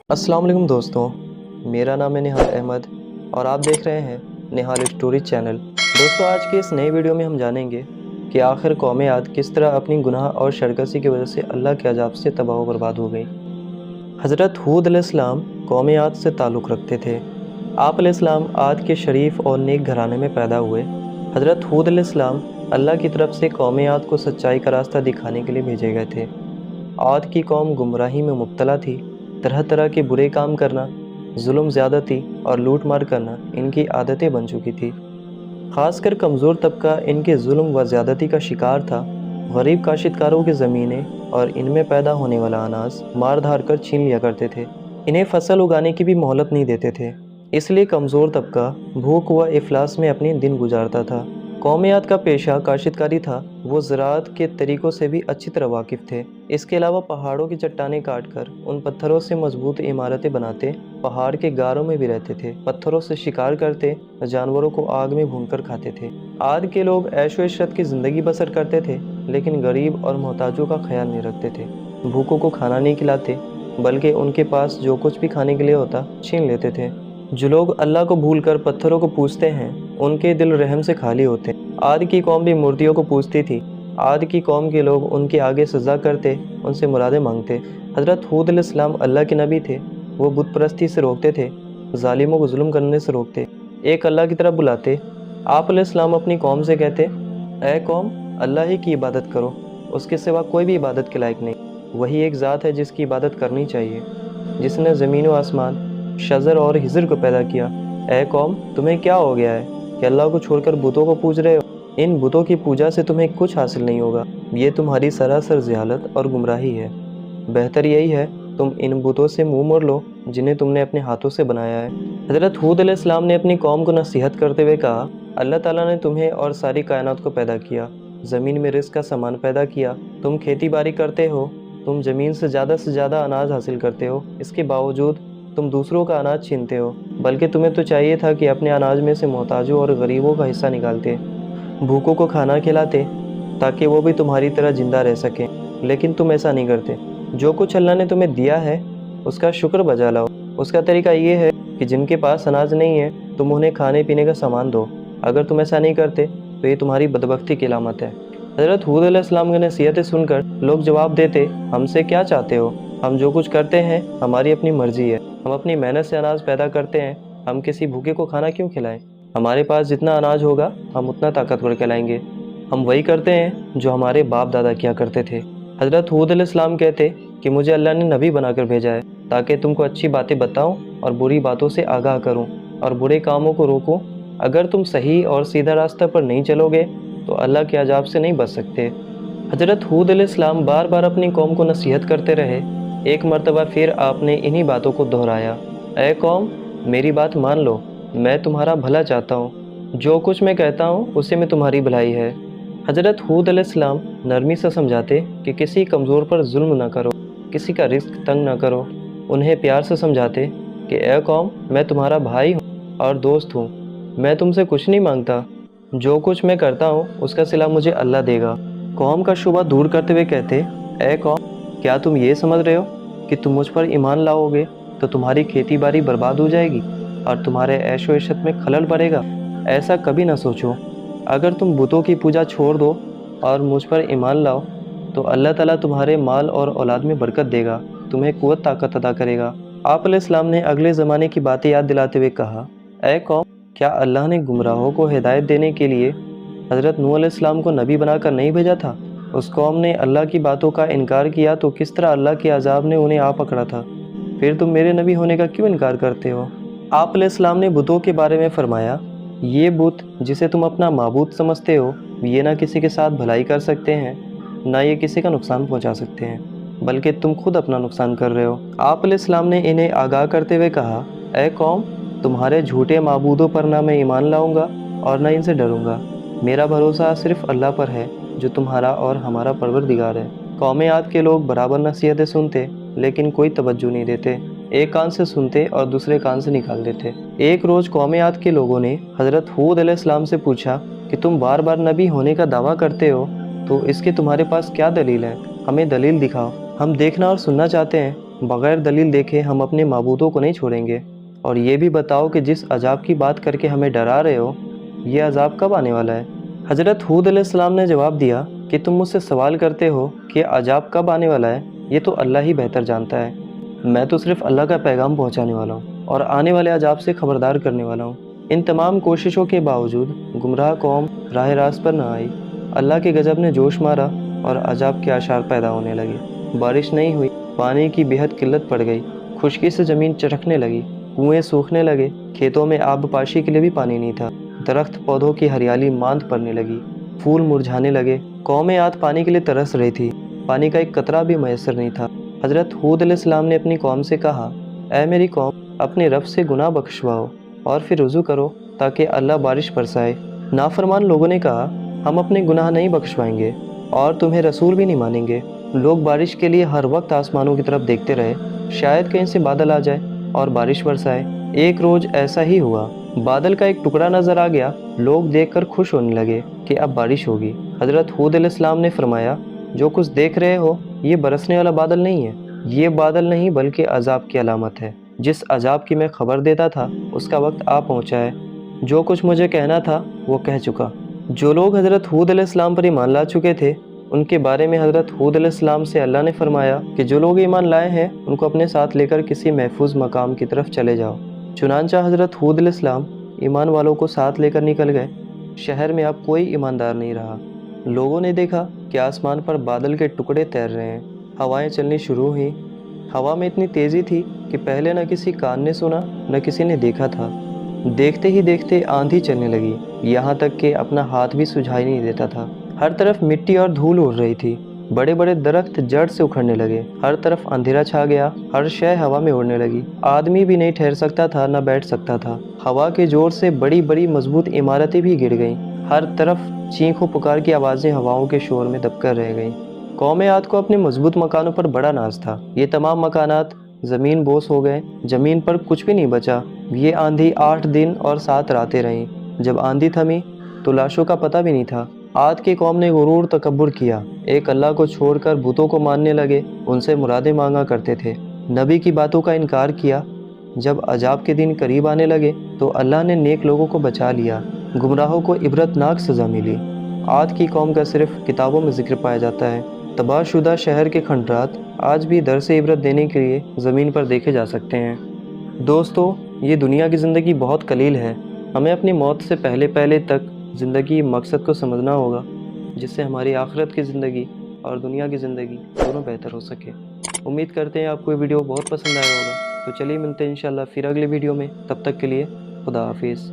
अस्सलाम वालेकुम दोस्तों, मेरा नाम है निहाल अहमद और आप देख रहे हैं निहाल स्टोरी चैनल। दोस्तों, आज की इस नई वीडियो में हम जानेंगे कि आखिर कौम आद किस तरह अपनी गुनाह और सरकशी की वजह से अल्लाह के अजाब से तबाह व बर्बाद हो गई। हज़रत हूद अलैहिस्सलाम कौम आद से ताल्लुक़ रखते थे। आप अलैहिस्सलाम आद के शरीफ और नेक घराने में पैदा हुए। हज़रत हूद अलैहिस्सलाम अल्लाह की तरफ से कौम आद को सच्चाई का रास्ता दिखाने के लिए भेजे गए थे। आद की कौम गुमराही में मुब्तला थी। तरह तरह के बुरे काम करना, जुल्म ज़्यादती और लूट मार करना इनकी आदतें बन चुकी थी। ख़ासकर कमज़ोर तबका इनके जुल्म व ज़्यादती का शिकार था। गरीब काश्तकारों की ज़मीनें और इनमें पैदा होने वाला अनाज मार धार कर छीन लिया करते थे। इन्हें फसल उगाने की भी मोहलत नहीं देते थे, इसलिए कमज़ोर तबका भूख व इफलास में अपने दिन गुजारता था। कौम आद का पेशा काश्तकारी था। वो ज़राअत के तरीक़ों से भी अच्छी तरह वाकिफ़ थे। इसके अलावा पहाड़ों की चट्टानें काट कर उन पत्थरों से मजबूत इमारतें बनाते, पहाड़ के गारों में भी रहते थे। पत्थरों से शिकार करते, जानवरों को आग में भूनकर खाते थे। आद के लोग ऐशो इशरत की ज़िंदगी बसर करते थे, लेकिन गरीब और मोहताजों का ख्याल नहीं रखते थे। भूखों को खाना नहीं खिलाते, बल्कि उनके पास जो कुछ भी खाने के लिए होता छीन लेते थे। जो लोग अल्लाह को भूलकर पत्थरों को पूजते हैं, उनके दिल रहम से खाली होते। आद की कौम भी मूर्तियों को पूजती थी। आद की कौम के लोग उनके आगे सजदा करते, उनसे मुरादें मांगते। हज़रत हूद अलैहिस्सलाम अल्लाह के नबी थे। वो बुत परस्ती से रोकते थे, जालिमों को जुल्म करने से रोकते, एक अल्लाह की तरफ बुलाते। आप अलैहिस्सलाम अपनी कौम से कहते, ऐ कौम, अल्लाह ही की इबादत करो, उसके सिवा कोई भी इबादत के लायक नहीं। वही एक ज़ात है जिसकी इबादत करनी चाहिए, जिसने ज़मीन व आसमान, शजर और हिजर को पैदा किया। ऐ कौम, तुम्हें क्या हो गया है कि अल्लाह को छोड़कर बुतों को पूज रहे हो? इन बुतों की पूजा से तुम्हें कुछ हासिल नहीं होगा। ये तुम्हारी सरासर जहालत और गुमराही है। बेहतर यही है तुम इन बुतों से मुंह मोड़ लो जिन्हें तुमने अपने हाथों से बनाया है। हज़रत हूद अलैहिस्सलाम ने अपनी कौम को नसीहत करते हुए कहा, अल्लाह ताला ने तुम्हें और सारी कायनात को पैदा किया, ज़मीन में रिज़्क़ का सामान पैदा किया। तुम खेती बाड़ी करते हो, तुम ज़मीन से ज़्यादा अनाज हासिल करते हो। इसके बावजूद तुम दूसरों का अनाज छीनते हो। बल्कि तुम्हें तो चाहिए था कि अपने अनाज में से मोहताजों और गरीबों का हिस्सा निकालते, भूखों को खाना खिलाते, ताकि वो भी तुम्हारी तरह ज़िंदा रह सकें। लेकिन तुम ऐसा नहीं करते। जो कुछ अल्लाह ने तुम्हें दिया है उसका शुक्र बजा लाओ। उसका तरीका ये है कि जिनके पास अनाज नहीं है तुम उन्हें खाने पीने का सामान दो। अगर तुम ऐसा नहीं करते तो ये तुम्हारी बदबख्ती की अलामत है। हज़रत हूद अलैहिस्सलाम की नसीहतें सुनकर लोग जवाब देते, हमसे क्या चाहते हो? हम जो कुछ करते हैं हमारी अपनी मर्जी है। हम अपनी मेहनत से अनाज पैदा करते हैं, हम किसी भूखे को खाना क्यों खिलाएं? हमारे पास जितना अनाज होगा हम उतना ताकतवर कहलाएंगे। हम वही करते हैं जो हमारे बाप दादा किया करते थे। हज़रत हूद अलैहिस्सलाम कहते कि मुझे अल्लाह ने नबी बनाकर भेजा है ताकि तुमको अच्छी बातें बताऊं और बुरी बातों से आगाह करूं और बुरे कामों को रोकूं। अगर तुम सही और सीधा रास्ता पर नहीं चलोगे तो अल्लाह के अजाब से नहीं बच सकते। हज़रत हूद अलैहिस्सलाम बार बार अपनी कौम को नसीहत करते रहे। एक मरतबा फिर आपने इन्हीं बातों को दोहराया, ऐ कौम, मेरी बात मान लो, मैं तुम्हारा भला चाहता हूँ। जो कुछ मैं कहता हूँ उसी में तुम्हारी भलाई है। हज़रत हूद अलैहिस्सलाम नरमी से समझाते कि किसी कमज़ोर पर जुल्म न करो, किसी का रिस्क तंग न करो। उन्हें प्यार से समझाते कि ऐ कौम, मैं तुम्हारा भाई हूँ और दोस्त हूँ। मैं तुमसे कुछ नहीं मांगता। जो कुछ मैं करता हूँ उसका सिला मुझे अल्लाह देगा। कौम का शुबा दूर करते हुए कहते, ऐ कौम, क्या तुम ये समझ रहे हो कि तुम मुझ पर ईमान लाओगे तो तुम्हारी खेती बाड़ी बर्बाद हो जाएगी और तुम्हारे ऐशो इशरत में खलल पड़ेगा? ऐसा कभी ना सोचो। अगर तुम बुतों की पूजा छोड़ दो और मुझ पर ईमान लाओ तो अल्लाह ताला तुम्हारे माल और औलाद में बरकत देगा, तुम्हें कुव्वत ताकत अता करेगा। आप अलैहिस्सलाम ने अगले ज़माने की बातें याद दिलाते हुए कहा, ऐ कौम, क्या अल्लाह ने गुमराहों को हिदायत देने के लिए हज़रत नूह अलैहिस्सलाम को नबी बनाकर नहीं भेजा था? उस कौम ने अल्लाह की बातों का इनकार किया तो किस तरह अल्लाह के अजाब ने उन्हें आ पकड़ा था। फिर तुम मेरे नबी होने का क्यों इनकार करते हो? आप अलैहिस्सलाम ने बुतों के बारे में फरमाया, ये बुत जिसे तुम अपना माबूद समझते हो, ये ना किसी के साथ भलाई कर सकते हैं, ना ये किसी का नुकसान पहुंचा सकते हैं, बल्कि तुम खुद अपना नुकसान कर रहे हो। आप अलैहिस्सलाम ने इन्हें आगाह करते हुए कहा, ऐ कौम, तुम्हारे झूठे माबूदों पर ना मैं ईमान लाऊंगा और ना इनसे डरूंगा। मेरा भरोसा सिर्फ अल्लाह पर है जो तुम्हारा और हमारा परवरदिगार है। कौम आद के लोग बराबर नसीहतें सुनते लेकिन कोई तवज्जो नहीं देते। एक कान से सुनते और दूसरे कान से निकाल देते। एक रोज़ कौम आद के लोगों ने हज़रत हूद अलैहिस्सलाम से पूछा कि तुम बार बार नबी होने का दावा करते हो, तो इसके तुम्हारे पास क्या दलील है? हमें दलील दिखाओ। हम देखना और सुनना चाहते हैं बगैर दलील देखे हम अपने माबूदों को नहीं छोड़ेंगे। और ये भी बताओ कि जिस अजाब की बात करके हमें डरा रहे हो, ये अजाब कब आने वाला है? हज़रत हूद अलैहिस्सलाम ने जवाब दिया कि तुम मुझसे सवाल करते हो कि अजाब कब आने वाला है, ये तो अल्लाह ही बेहतर जानता है। मैं तो सिर्फ अल्लाह का पैगाम पहुंचाने वाला हूँ और आने वाले अजाब से खबरदार करने वाला हूँ। इन तमाम कोशिशों के बावजूद गुमराह कौम राह रास्त पर न आई। अल्लाह के गजब ने जोश मारा और अजाब के आशार पैदा होने लगे। बारिश नहीं हुई, पानी की बेहद किल्लत पड़ गई, खुश्की से ज़मीन चटकने लगी, कुएँ सूखने लगे, खेतों में आबपाशी के लिए भी पानी नहीं था, दरख्त पौधों की हरियाली मांद पड़ने लगी, फूल मुरझाने लगे। कौम आद पानी के लिए तरस रही थी, पानी का एक कतरा भी मैसर नहीं था। हज़रत हूद अलैहिस्सलाम ने अपनी कौम से कहा, ऐ मेरी कौम, अपने रब से गुनाह बख्शवाओ और फिर रुजू करो ताकि अल्लाह बारिश बरसाए। नाफरमान लोगों ने कहा, हम अपने गुनाह नहीं बख्शवाएंगे और तुम्हें रसूल भी नहीं मानेंगे। लोग बारिश के लिए हर वक्त आसमानों की तरफ देखते रहे, शायद कहीं से बादल आ जाए और बारिश बरसाए। एक रोज़ ऐसा ही हुआ, बादल का एक टुकड़ा नज़र आ गया। लोग देखकर खुश होने लगे कि अब बारिश होगी। हज़रत हूद अलैहिस्सलाम ने फरमाया, जो कुछ देख रहे हो ये बरसने वाला बादल नहीं है, ये बादल नहीं बल्कि अजाब की अलामत है। जिस अजाब की मैं खबर देता था उसका वक्त आ पहुंचा है। जो कुछ मुझे कहना था वो कह चुका। जो लोग हज़रत हूद अलैहिस्सलाम पर ईमान ला चुके थे, उनके बारे में हज़रत हूद अलैहिस्सलाम से अल्लाह ने फरमाया कि जो लोग ईमान लाए हैं उनको अपने साथ लेकर किसी महफूज मकाम की तरफ चले जाओ। चुनांचा हज़रत हूद अलैहिस्सलाम ईमान वालों को साथ लेकर निकल गए। शहर में अब कोई ईमानदार नहीं रहा। लोगों ने देखा कि आसमान पर बादल के टुकड़े तैर रहे हैं, हवाएं चलनी शुरू हुई। हवा में इतनी तेज़ी थी कि पहले न किसी कान ने सुना न किसी ने देखा था। देखते ही देखते आंधी चलने लगी, यहाँ तक कि अपना हाथ भी सुझाई नहीं देता था। हर तरफ मिट्टी और धूल उड़ रही थी, बड़े बड़े दरख्त जड़ से उखड़ने लगे, हर तरफ अंधेरा छा गया, हर शय हवा में उड़ने लगी। आदमी भी नहीं ठहर सकता था न बैठ सकता था। हवा के जोर से बड़ी बड़ी मजबूत इमारतें भी गिर गईं। हर तरफ चीखों पुकार की आवाज़ें हवाओं के शोर में दबकर रह गईं। कौम आद को अपने मजबूत मकानों पर बड़ा नाज था। ये तमाम मकानात ज़मीन बोस हो गए, ज़मीन पर कुछ भी नहीं बचा। ये आंधी 8 दिन और 7 रातें रहीं। जब आंधी थमी तो लाशों का पता भी नहीं था। आद की कौम ने गुरूर तकब्बुर किया, एक अल्लाह को छोड़कर बुतों को मानने लगे, उनसे मुरादें मांगा करते थे, नबी की बातों का इनकार किया। जब अजाब के दिन करीब आने लगे तो अल्लाह ने नेक लोगों को बचा लिया, गुमराहों को इबरतनाक सज़ा मिली। आद की कौम का सिर्फ किताबों में जिक्र पाया जाता है। तबाहशुदा शहर के खंडरात आज भी दर से इबरत देने के लिए ज़मीन पर देखे जा सकते हैं। दोस्तों, ये दुनिया की ज़िंदगी बहुत कलील है। हमें अपनी मौत से पहले पहले तक ज़िंदगी मकसद को समझना होगा, जिससे हमारी आखिरत की ज़िंदगी और दुनिया की ज़िंदगी दोनों बेहतर हो सके। उम्मीद करते हैं आपको ये वीडियो बहुत पसंद आया होगा। तो चलिए मिलते हैं इंशाल्लाह फिर अगले वीडियो में। तब तक के लिए खुदा हाफिज़।